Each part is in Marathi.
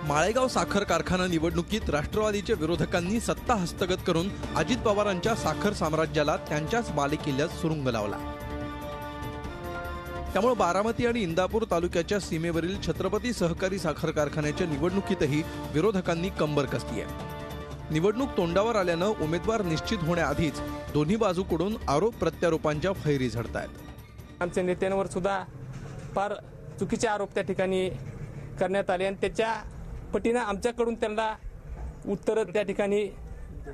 माळेगाव साखर कारखाना निवडणुकीत राष्ट्रवादीच्या विरोधकांनी सत्ता हस्तगत करून अजित पवारांच्या साखर साम्राज्याला त्यांच्याच मालकीला सुरुंग लावला। त्यामुळे बारामती आणि इंदापूर तालुक्याच्या सीमेवरील छत्रपती सहकारी साखर कारखान्याच्या निवडणुकीतही विरोधकांनी कंबर कसली आहे। निवडणूक तोंडावर आल्यानं उमेदवार निश्चित होण्याआधीच दोन्ही बाजूकडून आरोप प्रत्यारोपांच्या फैरी झडतायत। आमच्या नेत्यांवर सुद्धा फार चुकीचे आरोप त्या ठिकाणी करण्यात आले आणि त्याच्या पटीने आमच्याकडून त्यांना उत्तर त्या ठिकाणी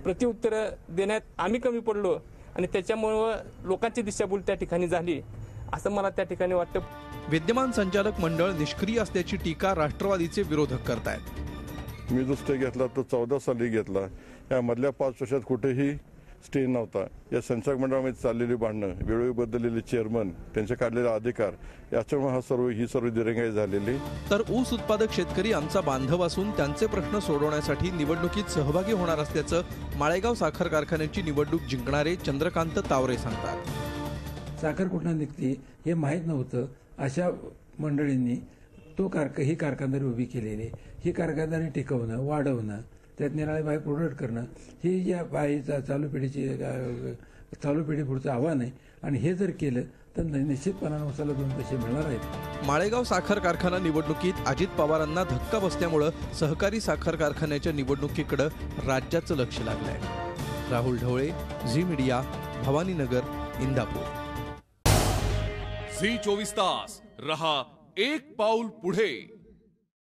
प्रत्युत्तर देण्यात आम्ही कमी पडलो आणि त्याच्यामुळे लोकांची दिशाभूल त्या ठिकाणी झाली असं मला त्या ठिकाणी वाटतं। विद्यमान संचालक मंडळ निष्क्रिय असल्याची टीका राष्ट्रवादीचे विरोधक करतायत। मी जो स्टे घेतला तो 14 साली घेतला। या मधल्या 5 वर्षात कुठेही स्टे नव्हता। या संचालक मंडळामध्ये चाललेली भांडणं, वेळोवेळी बदललेले चेअरमन, त्यांचे काढलेले अधिकार, याच्यामुळे ही सर्व दिरंगाई झालेली। तर ऊस उत्पादक शेतकरी आमचा बांधव असून त्यांचे प्रश्न सोडवण्यासाठी निवडणुकीत सहभागी होणार असल्याचं माळेगाव साखर कारखान्याची निवडणूक जिंकणारे चंद्रकांत तावरे सांगतात। साखर कुठून निघते हे माहीत नव्हतं अशा मंडळींनी ही कारखानदारी उभी केलेली। ही कारखानदारी टिकवणं, वाढवणं, त्यात निराळे बाहेर प्रोडक्ट करणं हे या बाईचा चालू पिढी पुढचं आव्हान आहे आणि हे जर केलं तर निश्चितपणाने उसाला 2 पैसे मिळणार आहेत। माळेगाव साखर कारखाना निवडणुकीत अजित पवारांना धक्का बसल्यामुळे सहकारी साखर कारखान्याच्या निवडणुकीकडे राज्याचं लक्ष लागलंय। राहुल ढवळे, झी मीडिया, भवानीनगर, इंदापूर। झी 24 तास रहा एक पाऊल पुढे।